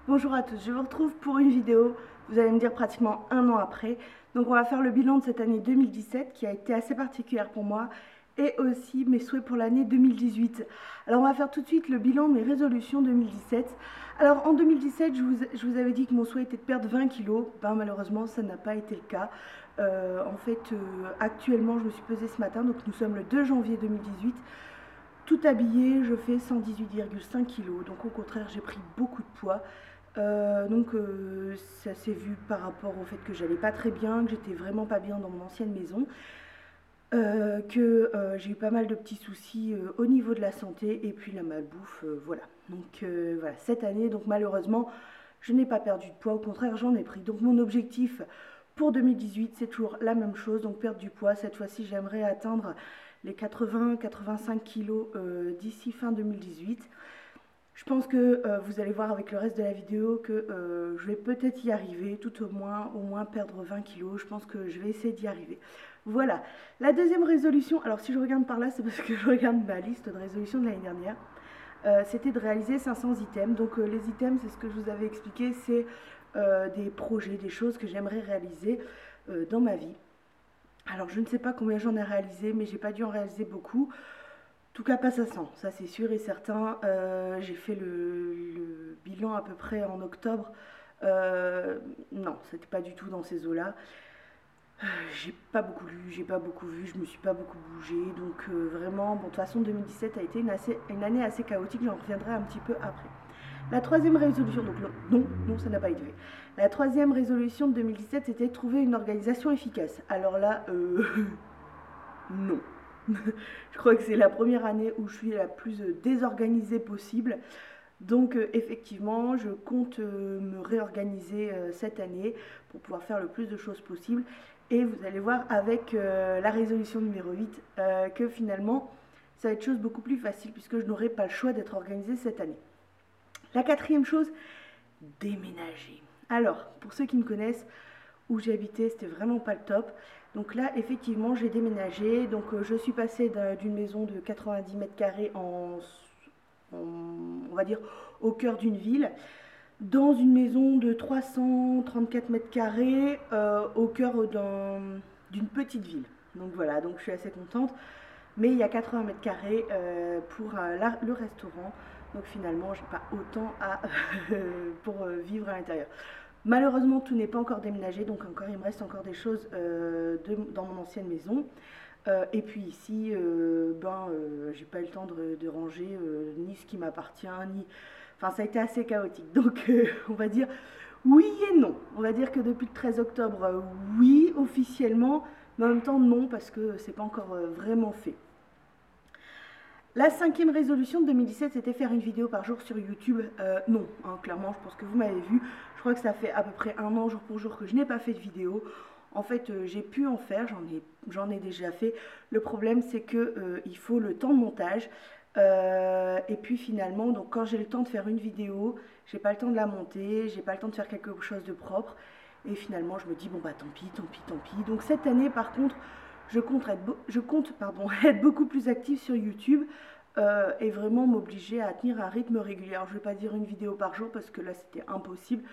Bonjour à tous, je vous retrouve pour une vidéo, vous allez me dire pratiquement un an après. Donc on va faire le bilan de cette année 2017 qui a été assez particulière pour moi et aussi mes souhaits pour l'année 2018. Alors on va faire tout de suite le bilan de mes résolutions 2017. Alors en 2017, je vous avais dit que mon souhait était de perdre 20 kilos. Ben, malheureusement, ça n'a pas été le cas. Actuellement, je me suis pesée ce matin, donc nous sommes le 2 janvier 2018. Tout habillé, je fais 118,5 kg. Donc au contraire, j'ai pris beaucoup de poids. Ça s'est vu par rapport au fait que j'allais pas très bien, que j'étais vraiment pas bien dans mon ancienne maison, que j'ai eu pas mal de petits soucis au niveau de la santé et puis la malbouffe, voilà. Voilà, cette année, donc malheureusement, je n'ai pas perdu de poids, au contraire, j'en ai pris. Donc mon objectif pour 2018, c'est toujours la même chose, donc perdre du poids. Cette fois-ci, j'aimerais atteindre les 80-85 kilos d'ici fin 2018. Je pense que vous allez voir avec le reste de la vidéo que je vais peut-être y arriver, tout au moins perdre 20 kilos. Je pense que je vais essayer d'y arriver. Voilà. La deuxième résolution, alors si je regarde par là, c'est parce que je regarde ma liste de résolutions de l'année dernière. C'était de réaliser 500 items. Donc les items, c'est ce que je vous avais expliqué, c'est des projets, des choses que j'aimerais réaliser dans ma vie. Alors je ne sais pas combien j'en ai réalisé, mais j'ai pas dû en réaliser beaucoup. En tout cas pas 500, ça c'est sûr et certain. J'ai fait le bilan à peu près en octobre. Non, c'était pas du tout dans ces eaux-là. J'ai pas beaucoup lu, j'ai pas beaucoup vu, je me suis pas beaucoup bougée. Donc vraiment, bon, de toute façon 2017 a été une année assez chaotique, j'en reviendrai un petit peu après. La troisième résolution, donc non, ça n'a pas été fait. La troisième résolution de 2017, c'était de trouver une organisation efficace. Alors là, non. Je crois que c'est la première année où je suis la plus désorganisée possible. Donc effectivement, je compte me réorganiser cette année pour pouvoir faire le plus de choses possible. Et vous allez voir avec la résolution numéro 8 que finalement, ça va être chose beaucoup plus facile puisque je n'aurai pas le choix d'être organisée cette année. La quatrième chose, déménager. Alors, pour ceux qui me connaissent, où j'habitais, c'était vraiment pas le top. Donc là, effectivement, j'ai déménagé. Donc je suis passée d'une maison de 90 mètres carrés on va dire, au cœur d'une ville, dans une maison de 334 mètres carrés au cœur d'une petite ville. Donc voilà, donc je suis assez contente. Mais il y a 80 mètres carrés pour le restaurant. Donc finalement, j'ai pas autant pour vivre à l'intérieur. Malheureusement, tout n'est pas encore déménagé, donc il me reste encore des choses dans mon ancienne maison. Et puis ici, j'ai pas eu le temps de ranger ni ce qui m'appartient, ni. Enfin, ça a été assez chaotique. Donc, on va dire oui et non. On va dire que depuis le 13 octobre, oui, officiellement, mais en même temps, non, parce que c'est pas encore vraiment fait. La cinquième résolution de 2017, c'était faire une vidéo par jour sur YouTube. Non, hein, clairement, je pense que vous m'avez vu. Je crois que ça fait à peu près un an, jour pour jour, que je n'ai pas fait de vidéo. En fait, j'ai pu en faire, j'en ai déjà fait. Le problème, c'est que il faut le temps de montage. Et puis finalement, donc quand j'ai le temps de faire une vidéo, j'ai pas le temps de la monter, j'ai pas le temps de faire quelque chose de propre. Et finalement, je me dis, bon bah tant pis, tant pis, tant pis. Donc cette année, par contre, je compte être beaucoup plus active sur YouTube et vraiment m'obliger à tenir un rythme régulier. Alors, je ne vais pas dire une vidéo par jour parce que là c'était impossible.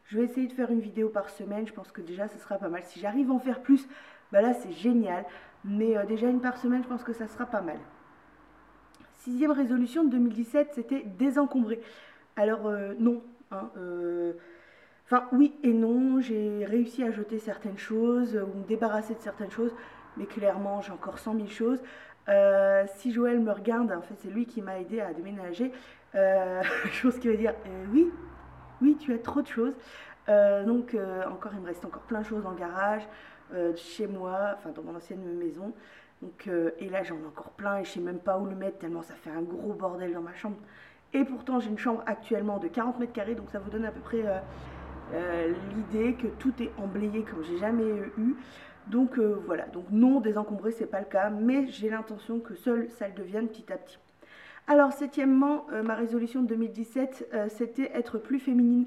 Je vais essayer de faire une vidéo par semaine. Je pense que déjà ce sera pas mal. Si j'arrive à en faire plus, bah là c'est génial. Mais déjà une par semaine, je pense que ça sera pas mal. Sixième résolution de 2017, c'était désencombrer. Alors non, hein, enfin, oui et non, j'ai réussi à jeter certaines choses ou me débarrasser de certaines choses, mais clairement, j'ai encore 100 000 choses. Si Joël me regarde, en fait, c'est lui qui m'a aidé à déménager. Chose qui veut dire oui, oui, tu as trop de choses. Il me reste encore plein de choses dans le garage, chez moi, enfin dans mon ancienne maison. Et là, j'en ai encore plein et je sais même pas où le mettre tellement ça fait un gros bordel dans ma chambre. Et pourtant, j'ai une chambre actuellement de 40 mètres carrés, donc ça vous donne à peu près l'idée que tout est emblayé comme j'ai jamais eu. Donc voilà, donc non, désencombrer c'est pas le cas, mais j'ai l'intention que seule ça le devienne petit à petit. Alors septièmement, ma résolution de 2017, c'était être plus féminine.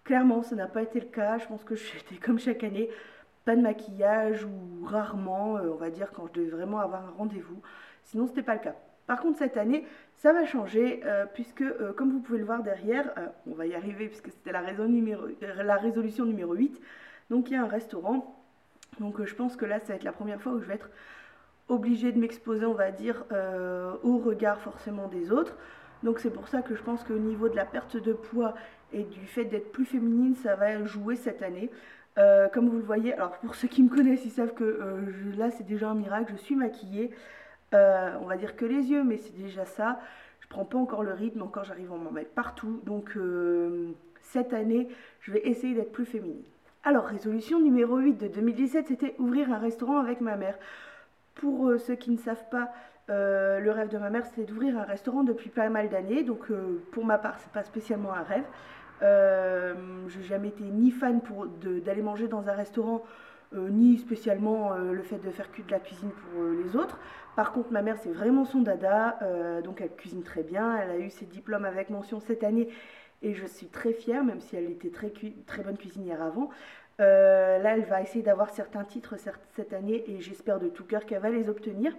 Clairement, ça n'a pas été le cas. Je pense que j'étais comme chaque année, pas de maquillage ou rarement, on va dire quand je devais vraiment avoir un rendez-vous. Sinon, c'était pas le cas. Par contre cette année ça va changer puisque comme vous pouvez le voir derrière, on va y arriver puisque c'était la résolution numéro 8, donc il y a un restaurant. Donc je pense que là ça va être la première fois où je vais être obligée de m'exposer, on va dire, au regard forcément des autres. Donc c'est pour ça que je pense qu'au niveau de la perte de poids et du fait d'être plus féminine, ça va jouer cette année. Comme vous le voyez, alors pour ceux qui me connaissent, ils savent que là c'est déjà un miracle, je suis maquillée. On va dire que les yeux, mais c'est déjà ça. Je prends pas encore le rythme, encore j'arrive à m'en mettre partout. Donc cette année, je vais essayer d'être plus féminine. Alors, résolution numéro 8 de 2017, c'était ouvrir un restaurant avec ma mère. Pour ceux qui ne savent pas, le rêve de ma mère, c'était d'ouvrir un restaurant depuis pas mal d'années. Donc pour ma part, c'est pas spécialement un rêve. Je n'ai jamais été ni fan d'aller manger dans un restaurant, ni spécialement le fait de faire que de la cuisine pour les autres. Par contre, ma mère, c'est vraiment son dada, donc elle cuisine très bien. Elle a eu ses diplômes avec mention cette année et je suis très fière, même si elle était très bonne cuisinière avant. Là, elle va essayer d'avoir certains titres cette année et j'espère de tout cœur qu'elle va les obtenir.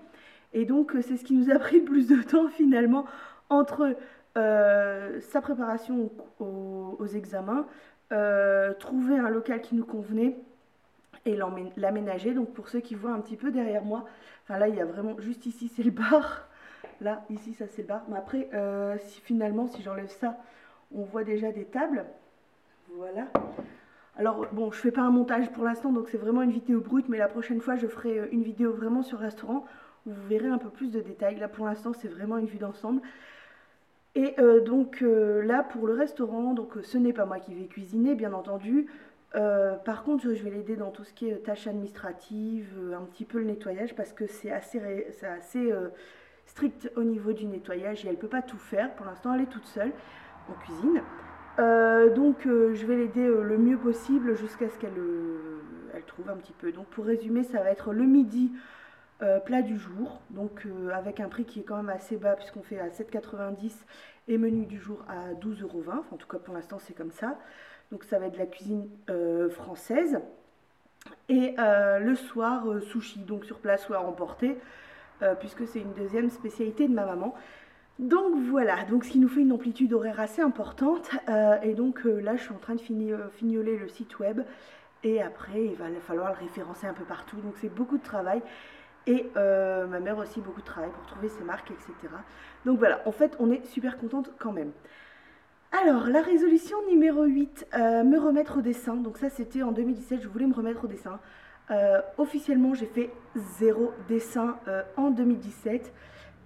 Et donc, c'est ce qui nous a pris le plus de temps finalement entre sa préparation aux examens, trouver un local qui nous convenait et l'aménager. Donc pour ceux qui voient un petit peu derrière moi, enfin là il y a vraiment, juste ici c'est le bar, là ici ça c'est le bar, mais après si j'enlève ça, on voit déjà des tables, voilà. Alors bon, je fais pas un montage pour l'instant, donc c'est vraiment une vidéo brute, mais la prochaine fois je ferai une vidéo vraiment sur le restaurant où vous verrez un peu plus de détails. Là pour l'instant c'est vraiment une vue d'ensemble. Et donc là pour le restaurant, donc ce n'est pas moi qui vais cuisiner bien entendu. Par contre je vais l'aider dans tout ce qui est tâches administratives, un petit peu le nettoyage parce que c'est assez strict au niveau du nettoyage et elle ne peut pas tout faire. Pour l'instant elle est toute seule en cuisine. Donc je vais l'aider le mieux possible jusqu'à ce qu'elle trouve un petit peu. Donc pour résumer, ça va être le midi plat du jour, donc avec un prix qui est quand même assez bas puisqu'on fait à 7,90 et menu du jour à 12,20 €. Enfin, en tout cas pour l'instant c'est comme ça. Donc ça va être de la cuisine française. Et le soir, sushi, donc sur place ou à emporter, puisque c'est une deuxième spécialité de ma maman. Donc voilà, donc ce qui nous fait une amplitude horaire assez importante. Et donc là je suis en train de fignoler le site web. Et après il va falloir le référencer un peu partout. Donc c'est beaucoup de travail. Et ma mère aussi beaucoup de travail pour trouver ses marques, etc. Donc voilà, en fait on est super contente quand même. Alors la résolution numéro 8, me remettre au dessin. Donc ça c'était en 2017, je voulais me remettre au dessin. Officiellement j'ai fait 0 dessin en 2017.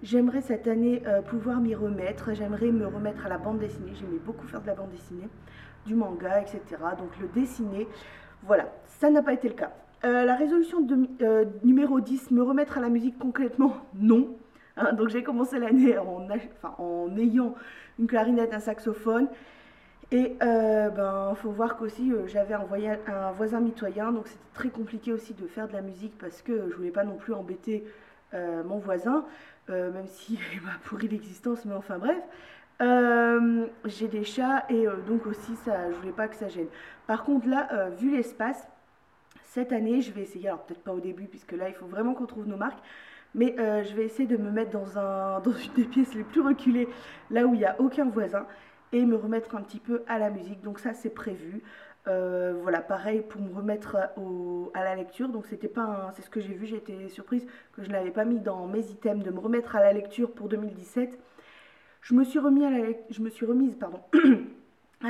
J'aimerais cette année pouvoir m'y remettre. J'aimerais me remettre à la bande dessinée. J'aimais beaucoup faire de la bande dessinée, du manga, etc. Donc le dessiner, voilà, ça n'a pas été le cas. La résolution numéro 10, me remettre à la musique complètement, non. Hein, donc j'ai commencé l'année en ayant une clarinette, un saxophone. Et faut voir qu'aussi j'avais un voisin mitoyen, donc c'était très compliqué aussi de faire de la musique parce que je voulais pas non plus embêter mon voisin, même s'il m'a pourri l'existence, mais enfin bref. J'ai des chats et donc aussi ça, je voulais pas que ça gêne. Par contre là, vu l'espace, cette année je vais essayer, alors peut-être pas au début puisque là il faut vraiment qu'on trouve nos marques, mais je vais essayer de me mettre dans une des pièces les plus reculées, là où il n'y a aucun voisin, et me remettre un petit peu à la musique. Donc ça c'est prévu. Voilà, pareil pour me remettre à la lecture. Donc c'est ce que j'ai vu, j'ai été surprise que je ne l'avais pas mis dans mes items, de me remettre à la lecture pour 2017. Je me suis remise à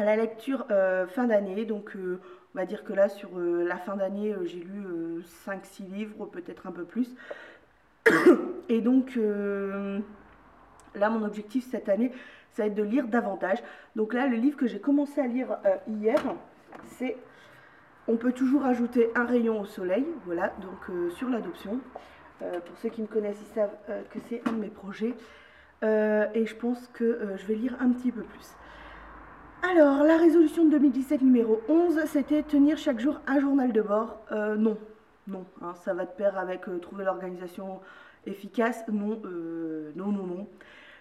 la lecture fin d'année. Donc on va dire que là sur la fin d'année j'ai lu 5-6 livres, peut-être un peu plus. Et donc là mon objectif cette année ça va être de lire davantage. Donc là le livre que j'ai commencé à lire hier, c'est On peut toujours ajouter un rayon au soleil, voilà, donc sur l'adoption. Pour ceux qui me connaissent, ils savent que c'est un de mes projets. Et je pense que je vais lire un petit peu plus. Alors, la résolution de 2017 numéro 11, c'était tenir chaque jour un journal de bord. Non, hein, ça va de pair avec trouver l'organisation efficace. Non, non.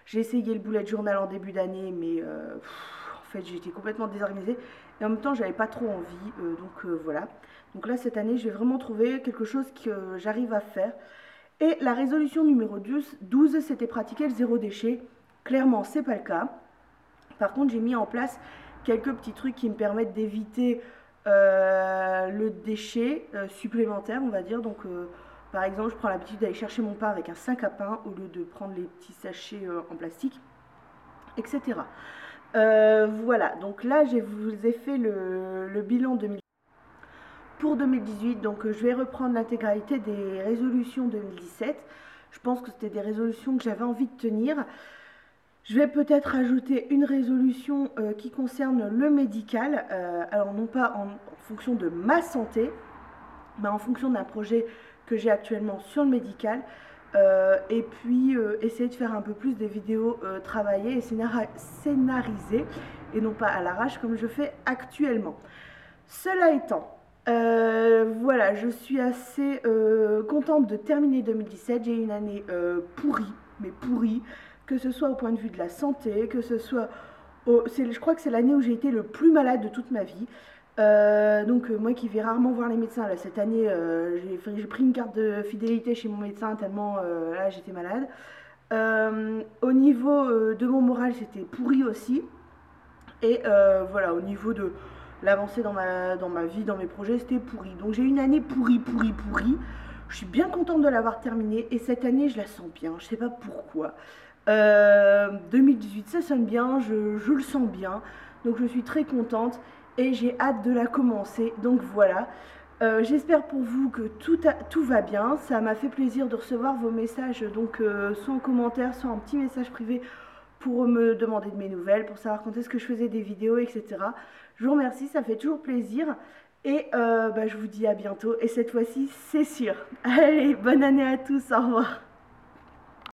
J'ai essayé le bullet journal en début d'année, mais en fait j'étais complètement désorganisée. Et en même temps, j'avais pas trop envie, donc voilà. Donc là, cette année, je vais vraiment trouver quelque chose que j'arrive à faire. Et la résolution numéro 12 c'était pratiquer le zéro déchet. Clairement, c'est pas le cas. Par contre, j'ai mis en place quelques petits trucs qui me permettent d'éviter le déchet supplémentaire, on va dire. Donc, par exemple, je prends l'habitude d'aller chercher mon pain avec un sac à pain au lieu de prendre les petits sachets en plastique, etc. Voilà, donc là, je vous ai fait le bilan 2018. Pour 2018, donc je vais reprendre l'intégralité des résolutions 2017. Je pense que c'était des résolutions que j'avais envie de tenir. Je vais peut-être ajouter une résolution qui concerne le médical, alors non pas en fonction de ma santé, mais en fonction d'un projet que j'ai actuellement sur le médical. Et puis essayer de faire un peu plus des vidéos travaillées et scénarisées, et non pas à l'arrache comme je fais actuellement. Cela étant, voilà, je suis assez contente de terminer 2017. J'ai eu une année pourrie, mais pourrie, que ce soit au point de vue de la santé, que ce soit... je crois que c'est l'année où j'ai été le plus malade de toute ma vie. Donc moi qui vais rarement voir les médecins, là, cette année, j'ai pris une carte de fidélité chez mon médecin tellement là j'étais malade. Au niveau de mon moral, c'était pourri aussi. Et voilà, au niveau de l'avancée dans ma vie, dans mes projets, c'était pourri. Donc j'ai eu une année pourrie. Je suis bien contente de l'avoir terminée et cette année, je la sens bien. Je sais pas pourquoi. 2018, ça sonne bien, je le sens bien. Donc je suis très contente et j'ai hâte de la commencer. Donc voilà. J'espère pour vous que tout va bien. Ça m'a fait plaisir de recevoir vos messages, donc soit en commentaire, soit en petit message privé pour me demander de mes nouvelles, pour savoir quand est-ce que je faisais des vidéos, etc. Je vous remercie, ça fait toujours plaisir. Et je vous dis à bientôt. Et cette fois-ci, c'est sûr. Allez, bonne année à tous, au revoir.